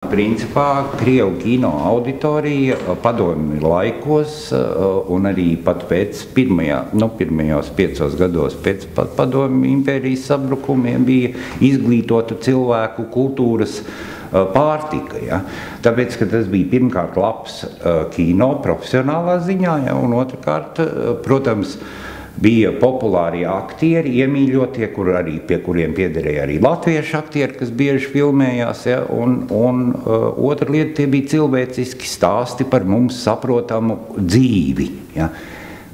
Principā Krievu kino auditorija padomju laikos un arī pat pēc pirmajos 5 gados pēc padomju impērijas sabrukumiem bija izglītota cilvēku kultūras pārtika. Ja? Tāpēc, ka tas bija pirmkārt labs kino profesionālā ziņā, ja? Un otrkārt, protams, bija populāri aktieri, iemīļotie, pie kuriem piederēja arī latviešu aktieri, kas bieži filmējās. Ja? Un otra lieta, tie bija cilvēciski stāsti par mums saprotamu dzīvi. Ja?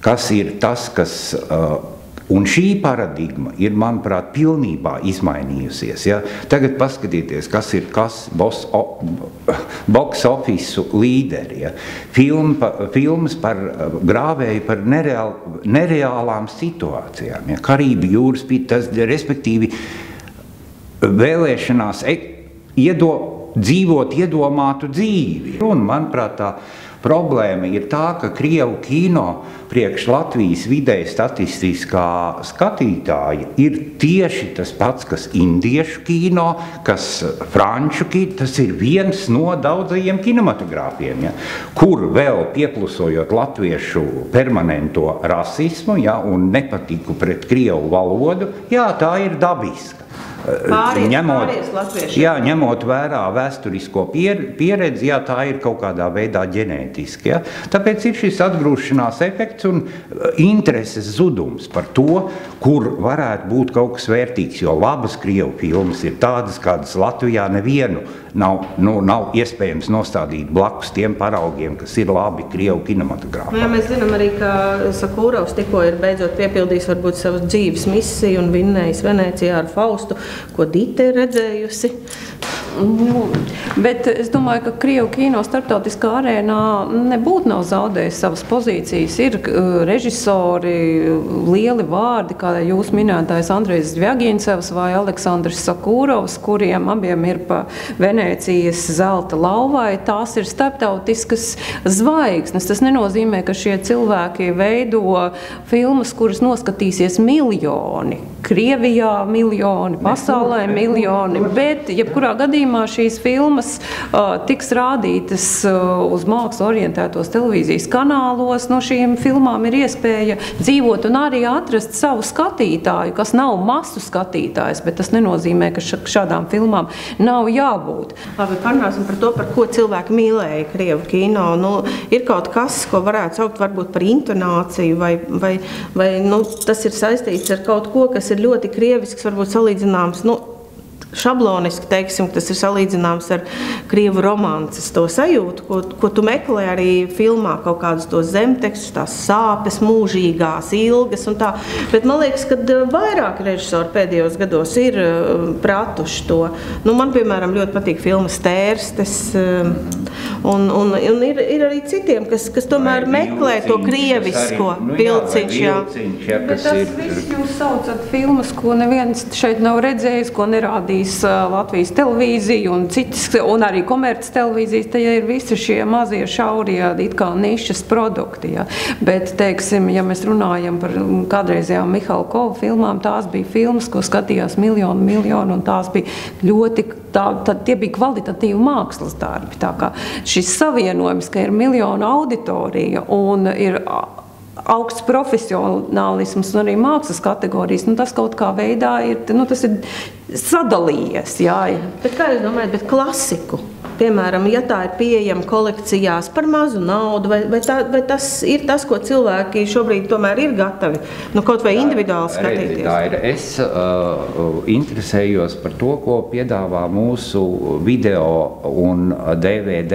Kas ir tas, kas... Un šī paradigma ir, manuprāt, pilnībā izmainījusies. Ja? Tagad paskatieties, kas ir box office līderi. Ja? Filmas par grāvēju par nereālām situācijām. Ja? Karību jūras pītas, respektīvi vēlēšanās dzīvot iedomātu dzīvi. Un, manuprāt, tā problēma ir tā, ka Krievu kino priekš Latvijas vidēji statistiskā skatītāja ir tieši tas pats, kas indiešu kino, kas franču kino, tas ir viens no daudzajiem kinematogrāfiem, ja, kur vēl pieklusojot latviešu permanento rasismu, ja, un nepatiku pret krievu valodu, jā, tā ir dabiska. Ņemot vērā vēsturisko pieredzi, jā, tā ir kaut kādā veidā ģenētiski. Ja? Tāpēc ir šis atgrūšanās efekts un intereses zudums par to, kur varētu būt kaut kas vērtīgs, jo labas krievu filmas ir tādas, kādas Latvijā nevienu nav iespējams nostādīt blakus tiem paraugiem, kas ir labi krievu kinematogrāfā. Jā, mēs zinām arī, ka Sakūrovs tikko ir beidzot piepildījis varbūt savas dzīves misiju un vinnējis Venēcijā ar Faustu, ko Dita ir redzējusi. Bet es domāju, ka Krievu kino starptautiskā arēnā nebūtu nav zaudējis savas pozīcijas. Ir režisori, lieli vārdi, kā jūs minētājs Andrejs Zvjagincevs vai Aleksandrs Sakūrovs, kuriem abiem ir pa Venēcijas zelta lauvai. Tās ir starptautiskas zvaigznes. Tas nenozīmē, ka šie cilvēki veido filmas, kuras noskatīsies miljoni. Krievijā miljoni, pasaulē miljoni, bet jebkurā gadījumā šīs filmas tiks rādītas uz mākslu orientētos televīzijas kanālos. No šīm filmām ir iespēja dzīvot un arī atrast savu skatītāju, kas nav masu skatītājs, bet tas nenozīmē, ka šādām filmām nav jābūt. Labi, parunāsim par to, par ko cilvēki mīlēja Krievu kino. Ir kaut kas, ko varētu saukt varbūt par intonāciju, vai tas ir saistīts ar kaut ko, kas ir ļoti krievisks, varbūt salīdzināms, šabloniski, teiksim, tas ir salīdzināms ar krievu romances to sajūtu, ko tu meklē arī filmā, kaut kādus tos zemtekstus, tās sāpes, mūžīgās, ilgas un tā. Bet man liekas, ka vairāk režisori pēdējos gados ir pratuši to. Man, piemēram, ļoti patīk filmas Tērstes, un ir arī citiem, kas tomēr meklē to krievisko Vilciņš. Bet tas viss jūs saucat filmas, ko neviens šeit nav redzējis, ko nerādījis Latvijas televīzija un citas, un arī komerces televīzijas, tajā ir visi šie mazie šaurie, it kā nišas produkti. Ja. Bet, teiksim, ja mēs runājam par kādreizējām Mihalkova filmām, tās bija filmas, ko skatījās miljonu, un tās bija ļoti, tie bija kvalitatīvi mākslas darbi. Tā kā šis savienojums, ka ir miljonu auditorija un ir augsts profesionālisms un arī mākslas kategorijas, tas kaut kā veidā ir, tas ir sadalījies, jā. Bet kā jūs domājat, bet klasiku? Piemēram, ja tā ir pieejama kolekcijās par mazu naudu, vai tas ir tas, ko cilvēki šobrīd tomēr ir gatavi, kaut vai individuāli skatīties? Tā ir. Es interesējos par to, ko piedāvā mūsu video un DVD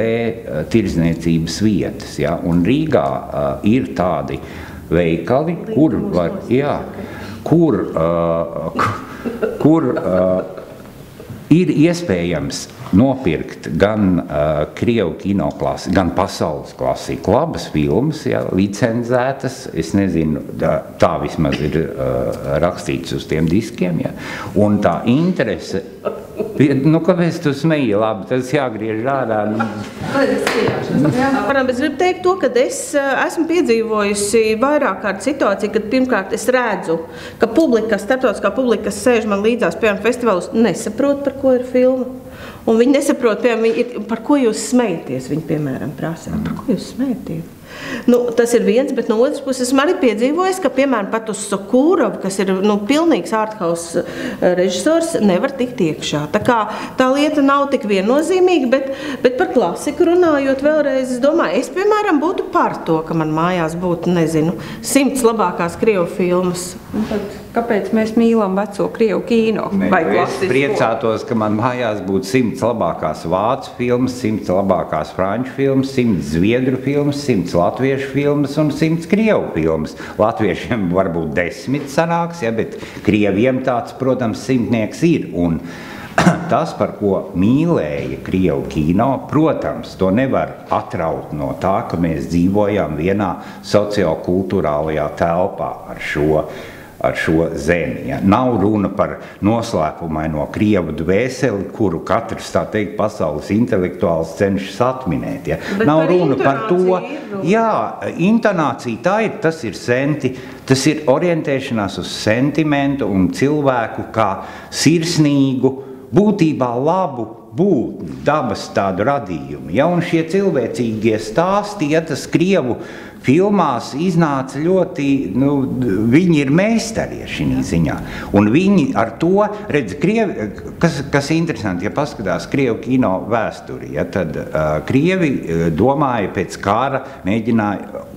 tirdzniecības vietas. Ja? Un Rīgā ir tādi veikali, kur ir iespējams nopirkt gan Krievu kino klasi, gan pasaules klasiku labas filmas, ja, licenzētas, es nezinu, tā vismaz ir rakstīts uz tiem diskiem, ja, un tā interese, kāpēc tu smeji, labi, tas jāgriež ārā. Es gribu teikt to, ka es esmu piedzīvojusi vairāk kārt situāciju, kad pirmkārt es redzu, ka starptautiskā publika, kas sēž man līdzās, piemēram, festivālus, nesaprot, par ko ir filma. Un viņi nesaprot, piemēram, par ko jūs smejaties, viņi, piemēram, prasa, par ko jūs smejaties? Nu, tas ir viens, bet no otras puses esmu arī piedzīvojis, ka, piemēram, pat uz Sokurovu, kas ir pilnīgs arthouse režisors, nevar tikt iekšā. Tā kā tā lieta nav tik viennozīmīga, bet par klasiku runājot vēlreiz, es domāju, es, piemēram, būtu par to, ka man mājās būtu, 100 labākās krievu filmas. Kāpēc mēs mīlam veco krievu kino? Es priecātos, ka man mājās būtu 100 labākās vācu filmas, 100 labākās franču filmas, 100 zviedru filmas, 100 latviešu filmas un 100 krievu filmas. Latviešiem varbūt 10 sanāks, ja, bet krieviem tāds, protams, 100 ir. Un tas, par ko mīlēja krievu kino, protams, to nevar atraut no tā, ka mēs dzīvojam vienā sociokulturālajā telpā ar šo zemi. Ja. Nav runa par noslēpumaino krievu dvēseli, kuru katrs, tā teikt, pasaules intelektuāls cenšas atminēt. Ja. Nav runa par to. Jā, intonācija tas ir orientēšanās uz sentimentu un cilvēku kā sirsnīgu, būtībā labu būtni, dabas tādu radījumu. Ja, un šie cilvēcīgie stāsti, ja tas krievu filmās iznāca ļoti, viņi ir meistari šī ziņā. Un viņi ar to, redz, kas interesanti, ja paskatās krievu kino vēsturi, ja, tad krievi domāja pēc kara, mēģināja,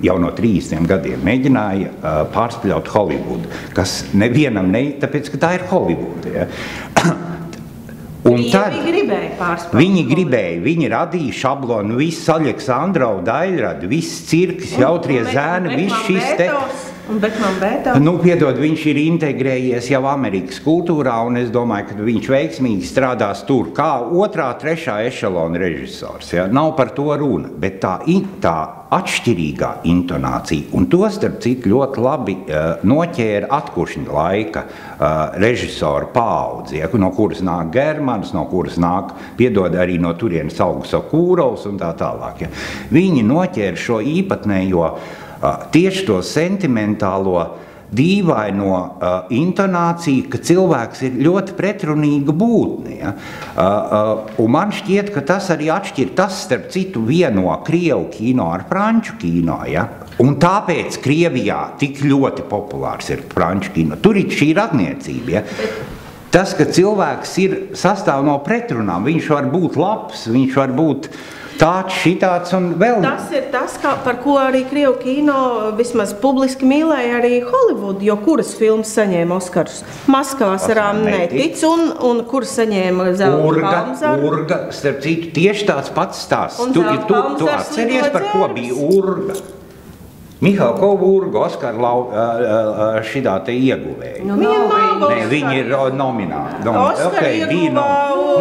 jau no 30 gadiem, mēģināja pārspļaut Holivudu, kas nevienam tāpēc, ka tā ir Holivuda. Ja. Un tad viņi gribēja, viņi radīja šablonu, viss Aleksandrova daļradi, viss cirkis, jautrie zēni, viss šis te. Piedod, viņš ir integrējies jau Amerikas kultūrā, un es domāju, ka viņš veiksmīgi strādās tur, kā 2., 3. ešalona režisors. Ja? Nav par to runa, bet tā atšķirīgā intonācija, un to, starp citu, ļoti labi noķēra atkuršņa laika režisoru paudzi, ja? No kuras nāk Germans, no kuras nāk, piedod, arī no turienes auga Sokurovs un tā tālāk. Ja? Viņi noķēra šo īpatnējo tieši to sentimentālo dīvaino intonāciju, ka cilvēks ir ļoti pretrunīga būtne. Ja? Un man šķiet, ka tas arī atšķir, tas starp citu vieno krievu kino ar franču kino. Ja? Un tāpēc Krievijā tik ļoti populārs ir franču kino. Tur ir šī radniecība. Ja? Tas, ka cilvēks sastāv no pretrunām, viņš var būt labs, viņš var būt tāds, šitāds un vēl. Tas ir tas, par ko arī krievu kino vismaz publiski mīlēja arī Holivudu, jo kuras filmas saņēma Oskarus? Maskavas arām netic, un kuras saņēma zelta palmzaru? Urga, starp citu, tieši tāds pats stāsts. Tu atceries, par ko bija Urga? Mihalkova Urga, Oskara šitā te ieguvēja. Viņi ir nomināti.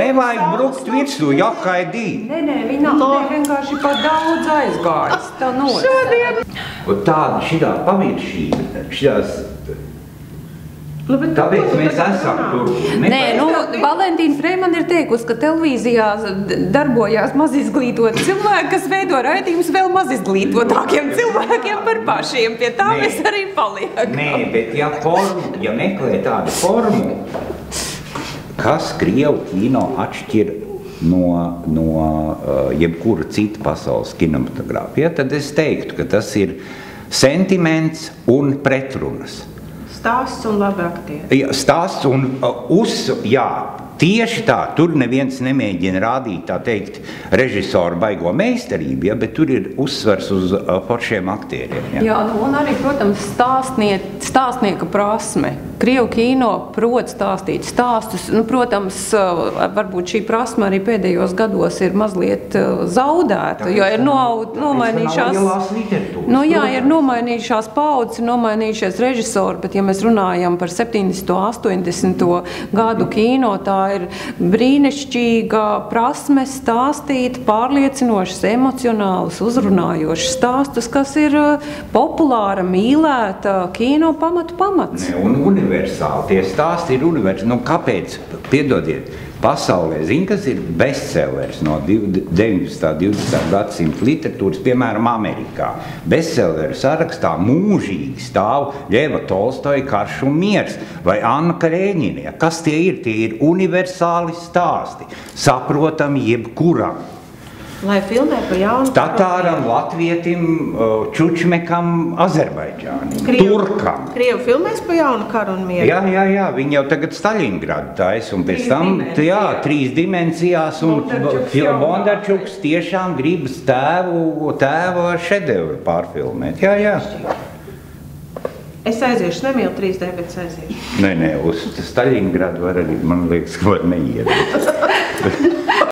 Nevajag brukt virsū, jakaidī. Nē, viņi nav vienkārši par daudz aizgājis. Tāda šitā paviršība, šitās. Tāpēc mēs esam tur. Nē, Valentīna Freimana ir teikusi, ka televīzijā darbojās mazizglītoti cilvēki, kas veido raidījumus vēl mazizglītotākiem cilvēkiem par pašiem. Pie tā mēs arī paliekam. Nē, bet ja meklē tādu formu, kas krievu kino atšķir no jebkura cita pasaules kinematogrāfija, tad es teiktu, ka tas ir sentiments un pretrunas. Stāsts un labi aktieri. Jā, stāsts un jā, tieši tā, tur neviens nemēģina rādīt, tā teikt, režisoru baigo meistarību, ja, bet tur ir uzsvars uz foršiem aktieriem. Ja. Jā, un arī, protams, stāstnieka prasme. Krievu kino prot stāstīt stāstus. Protams, varbūt šī prasme arī pēdējos gados ir mazliet zaudēta, jo ir ir nomainījušās paudzes, ir nomainījušies režisori, bet ja mēs runājam par 70. 80. gadu kino, tā ir brīnišķīga prasme stāstīt pārliecinošas, emocionālas, uzrunājošas stāstus, kas ir populāra, mīlēta kino pamats. Un universāli. Tie stāsti ir universāli. Kāpēc? Piedodiet. pasaulē, zini, kas ir bestsellers no 19. 20. gadsimta literatūras, piemēram, Amerikā. Bestselleru sarakstā mūžīgi stāv Ļeva Tolstoja Karš un miers vai Anna Kareņina. Kas tie ir? Tie ir universāli stāsti, saprotami jebkuram. Lai filmē pa jaunu Tatāram, latvietim, čučmekam, Azerbaidžānim, turkam. Krievu filmēs pa jaunu Karu un mieru? Jā, viņi jau tagad Staļingradu taisa, un pēc tam, jā, 3 dimensijās, un Bondarčuks tiešām gribas tēva šedevru pārfilmēt. Jā. Es aiziešu, nemīlu 3D, bet es aiziešu. Nē, uz Staļingradu var arī, man liekas, var neiet.